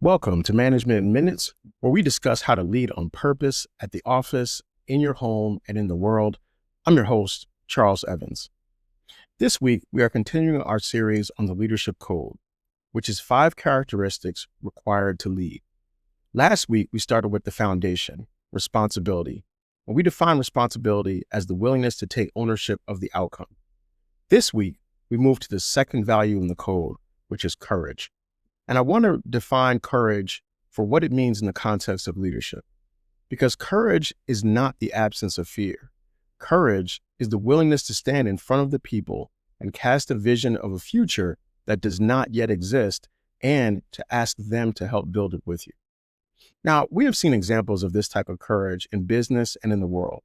Welcome to Management in Minutes, where we discuss how to lead on purpose at the office, in your home, and in the world. I'm your host, Charles Evans. This week, we are continuing our series on the Leadership Code, which is 5 characteristics required to lead. Last week, we started with the foundation, responsibility, and we define responsibility as the willingness to take ownership of the outcome. This week, we move to the second value in the code, which is courage. And I want to define courage for what it means in the context of leadership. Because courage is not the absence of fear. Courage is the willingness to stand in front of the people and cast a vision of a future that does not yet exist and to ask them to help build it with you. Now, we have seen examples of this type of courage in business and in the world.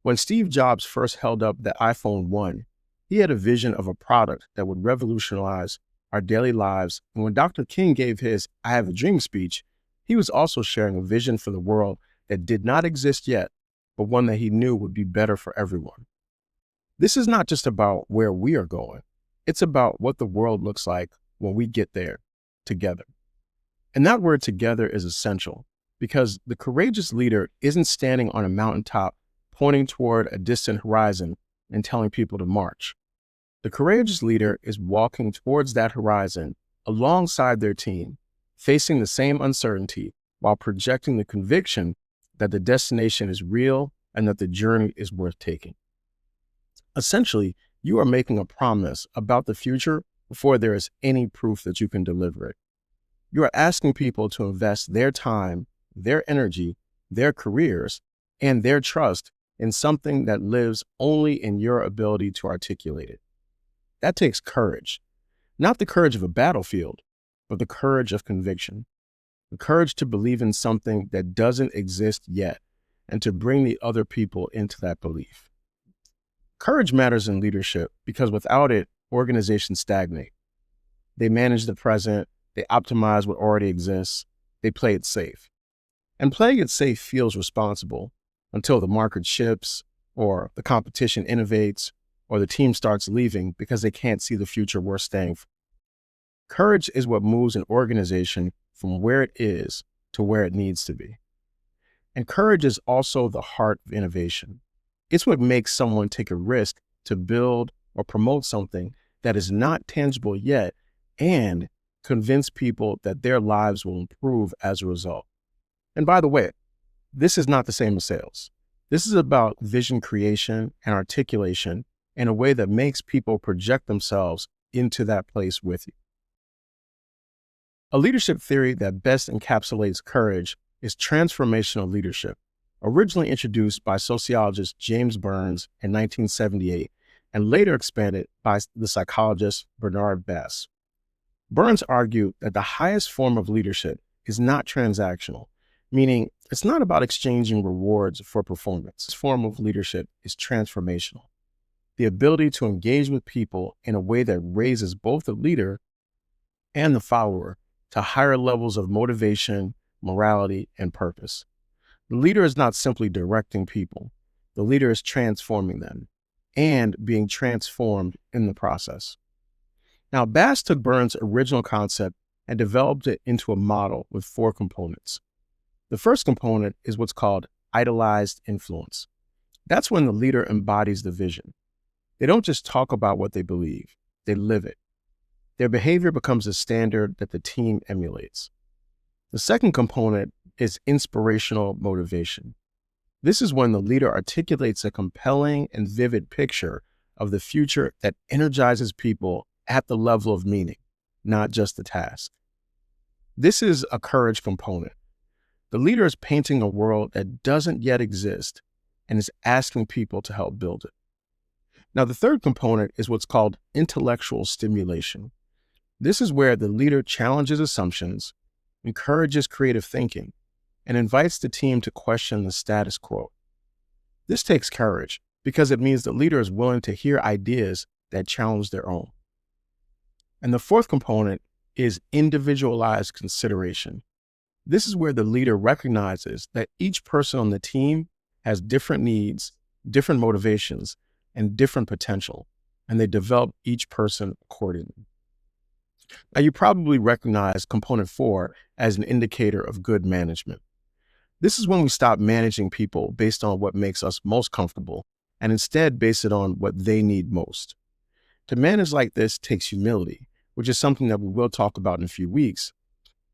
When Steve Jobs first held up the iPhone 1, he had a vision of a product that would revolutionize our daily lives. And when Dr. King gave his I Have a Dream speech, he was also sharing a vision for the world that did not exist yet, but one that he knew would be better for everyone. This is not just about where we are going. It's about what the world looks like when we get there together. And that word together is essential because the courageous leader isn't standing on a mountaintop pointing toward a distant horizon and telling people to march. The courageous leader is walking towards that horizon alongside their team, facing the same uncertainty while projecting the conviction that the destination is real and that the journey is worth taking. Essentially, you are making a promise about the future before there is any proof that you can deliver it. You are asking people to invest their time, their energy, their careers, and their trust in something that lives only in your ability to articulate it. That takes courage, not the courage of a battlefield, but the courage of conviction, the courage to believe in something that doesn't exist yet and to bring the other people into that belief. Courage matters in leadership because without it, organizations stagnate. They manage the present, they optimize what already exists, they play it safe. And playing it safe feels responsible until the market shifts or the competition innovates or the team starts leaving because they can't see the future worth staying for. Courage is what moves an organization from where it is to where it needs to be. And courage is also the heart of innovation. It's what makes someone take a risk to build or promote something that is not tangible yet and convince people that their lives will improve as a result. And by the way, this is not the same as sales. This is about vision creation and articulation in a way that makes people project themselves into that place with you. A leadership theory that best encapsulates courage is transformational leadership, originally introduced by sociologist James Burns in 1978 and later expanded by the psychologist Bernard Bass. Burns argued that the highest form of leadership is not transactional, meaning it's not about exchanging rewards for performance. This form of leadership is transformational. The ability to engage with people in a way that raises both the leader and the follower to higher levels of motivation, morality, and purpose. The leader is not simply directing people. The leader is transforming them and being transformed in the process. Now, Bass took Burns' original concept and developed it into a model with 4 components. The first component is what's called idolized influence. That's when the leader embodies the vision. They don't just talk about what they believe, they live it. Their behavior becomes a standard that the team emulates. The second component is inspirational motivation. This is when the leader articulates a compelling and vivid picture of the future that energizes people at the level of meaning, not just the task. This is a courage component. The leader is painting a world that doesn't yet exist and is asking people to help build it. Now, the third component is what's called intellectual stimulation. This is where the leader challenges assumptions, encourages creative thinking, and invites the team to question the status quo. This takes courage because it means the leader is willing to hear ideas that challenge their own. And the fourth component is individualized consideration. This is where the leader recognizes that each person on the team has different needs, different motivations, and different potential, and they develop each person accordingly. Now, you probably recognize component 4 as an indicator of good management. This is when we stop managing people based on what makes us most comfortable and instead base it on what they need most. To manage like this takes humility, which is something that we will talk about in a few weeks.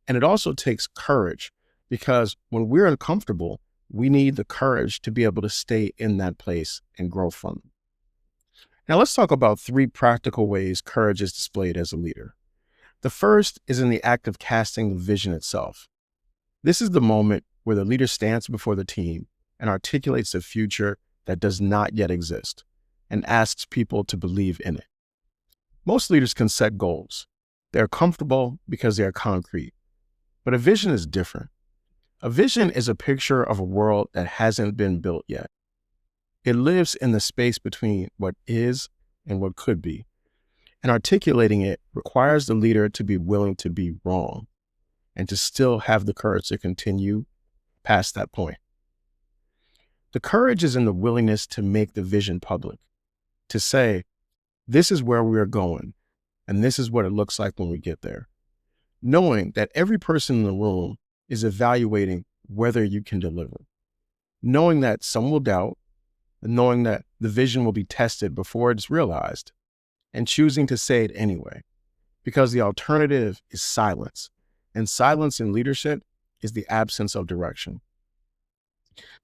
And it also takes courage, because when we're uncomfortable, we need the courage to be able to stay in that place and grow from it. Now, let's talk about 3 practical ways courage is displayed as a leader. The first is in the act of casting the vision itself. This is the moment where the leader stands before the team and articulates a future that does not yet exist and asks people to believe in it. Most leaders can set goals. They're comfortable because they are concrete. But a vision is different. A vision is a picture of a world that hasn't been built yet. It lives in the space between what is and what could be. And articulating it requires the leader to be willing to be wrong and to still have the courage to continue past that point. The courage is in the willingness to make the vision public, to say, this is where we are going, and this is what it looks like when we get there. Knowing that every person in the room is evaluating whether you can deliver. Knowing that some will doubt, and knowing that the vision will be tested before it's realized, and choosing to say it anyway, because the alternative is silence, and silence in leadership is the absence of direction.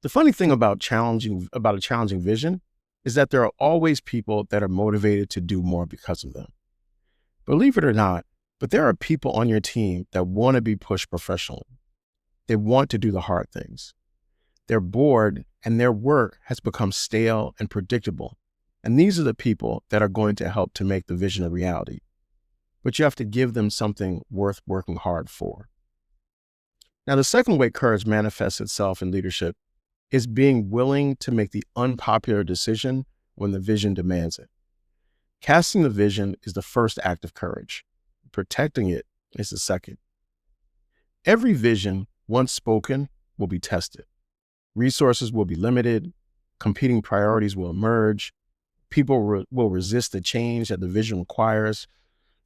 The funny thing about a challenging vision is that there are always people that are motivated to do more because of them. Believe it or not, but there are people on your team that want to be pushed professionally. They want to do the hard things. They're bored and their work has become stale and predictable. And these are the people that are going to help to make the vision a reality. But you have to give them something worth working hard for. Now, the second way courage manifests itself in leadership is being willing to make the unpopular decision when the vision demands it. Casting the vision is the first act of courage. Protecting it is the second. Every vision, once spoken, will be tested. Resources will be limited. Competing priorities will emerge. People will resist the change that the vision requires.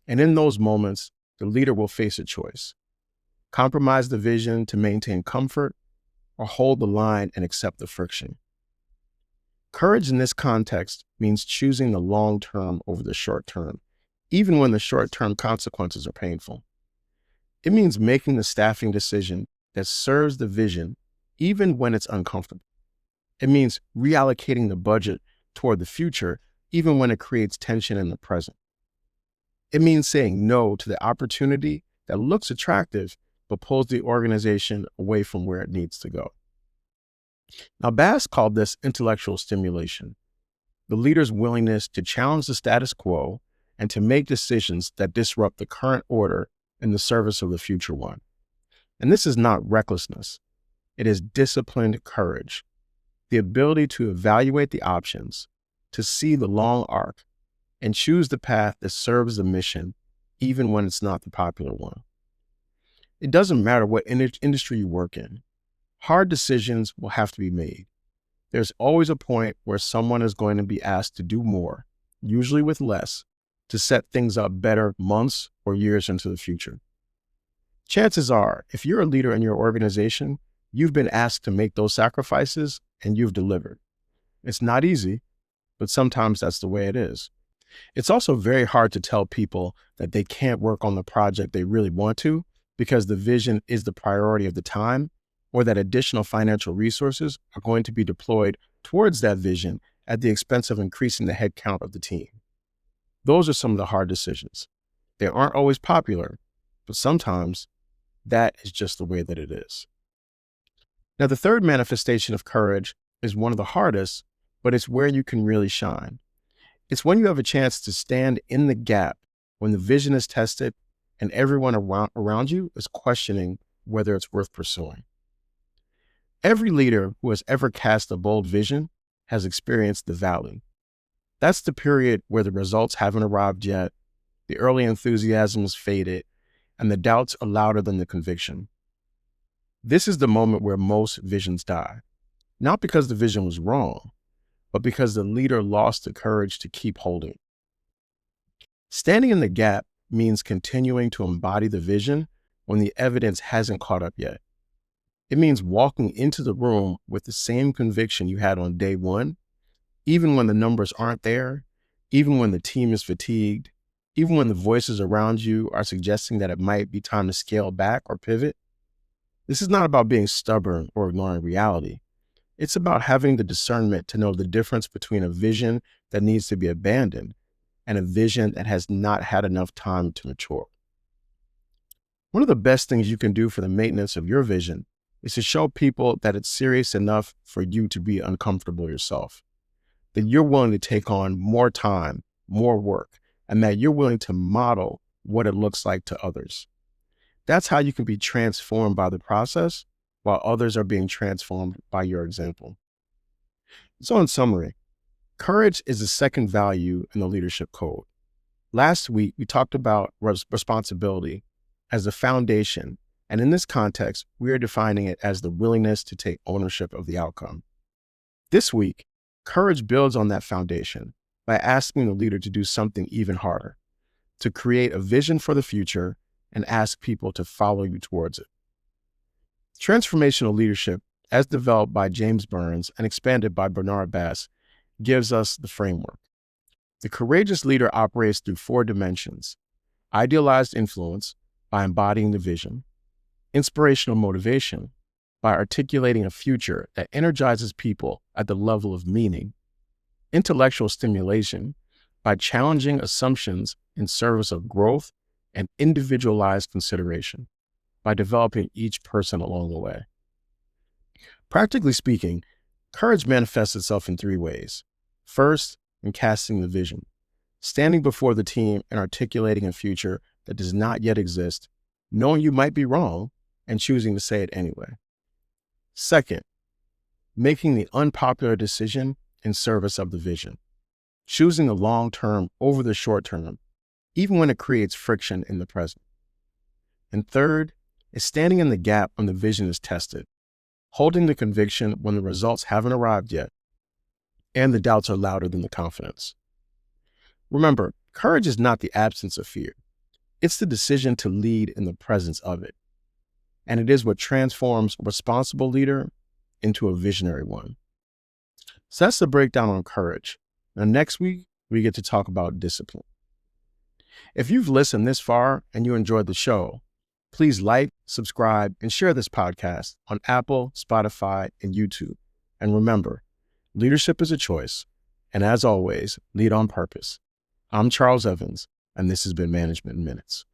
And in those moments, the leader will face a choice. Compromise the vision to maintain comfort, or hold the line and accept the friction. Courage in this context means choosing the long term over the short term, even when the short-term consequences are painful. It means making the staffing decision that serves the vision, even when it's uncomfortable. It means reallocating the budget toward the future, even when it creates tension in the present. It means saying no to the opportunity that looks attractive, but pulls the organization away from where it needs to go. Now, Bass called this intellectual stimulation, the leader's willingness to challenge the status quo and to make decisions that disrupt the current order in the service of the future one. And this is not recklessness. It is disciplined courage, the ability to evaluate the options, to see the long arc, and choose the path that serves the mission, even when it's not the popular one. It doesn't matter what industry you work in. Hard decisions will have to be made. There's always a point where someone is going to be asked to do more, usually with less, to set things up better months or years into the future. Chances are, if you're a leader in your organization, you've been asked to make those sacrifices and you've delivered. It's not easy, but sometimes that's the way it is. It's also very hard to tell people that they can't work on the project they really want to because the vision is the priority of the time, or that additional financial resources are going to be deployed towards that vision at the expense of increasing the headcount of the team. Those are some of the hard decisions. They aren't always popular, but sometimes that is just the way that it is. Now, the third manifestation of courage is one of the hardest, but it's where you can really shine. It's when you have a chance to stand in the gap when the vision is tested and everyone around you is questioning whether it's worth pursuing. Every leader who has ever cast a bold vision has experienced the valley. That's the period where the results haven't arrived yet, the early enthusiasm has faded, and the doubts are louder than the conviction. This is the moment where most visions die, not because the vision was wrong, but because the leader lost the courage to keep holding. Standing in the gap means continuing to embody the vision when the evidence hasn't caught up yet. It means walking into the room with the same conviction you had on day one, even when the numbers aren't there, even when the team is fatigued, even when the voices around you are suggesting that it might be time to scale back or pivot. This is not about being stubborn or ignoring reality. It's about having the discernment to know the difference between a vision that needs to be abandoned and a vision that has not had enough time to mature. One of the best things you can do for the maintenance of your vision is to show people that it's serious enough for you to be uncomfortable yourself, that you're willing to take on more time, more work, and that you're willing to model what it looks like to others. That's how you can be transformed by the process while others are being transformed by your example. So in summary, courage is the second value in the leadership code. Last week, we talked about responsibility as the foundation, and in this context, we are defining it as the willingness to take ownership of the outcome. This week, courage builds on that foundation by asking the leader to do something even harder, to create a vision for the future and ask people to follow you towards it. Transformational leadership, as developed by James Burns and expanded by Bernard Bass, gives us the framework. The courageous leader operates through 4 dimensions: idealized influence by embodying the vision, inspirational motivation by articulating a future that energizes people at the level of meaning, intellectual stimulation by challenging assumptions in service of growth, and individualized consideration by developing each person along the way. Practically speaking, courage manifests itself in 3 ways. First, in casting the vision, standing before the team and articulating a future that does not yet exist, knowing you might be wrong and choosing to say it anyway. Second, making the unpopular decision in service of the vision, choosing the long term over the short term, even when it creates friction in the present. And third is standing in the gap when the vision is tested, holding the conviction when the results haven't arrived yet, and the doubts are louder than the confidence. Remember, courage is not the absence of fear. It's the decision to lead in the presence of it. And it is what transforms a responsible leader into a visionary one. So that's the breakdown on courage. Now, next week, we get to talk about discipline. If you've listened this far and you enjoyed the show, please like, subscribe, and share this podcast on Apple, Spotify, and YouTube. And remember, leadership is a choice. And as always, lead on purpose. I'm Charles Evans, and this has been Management in Minutes.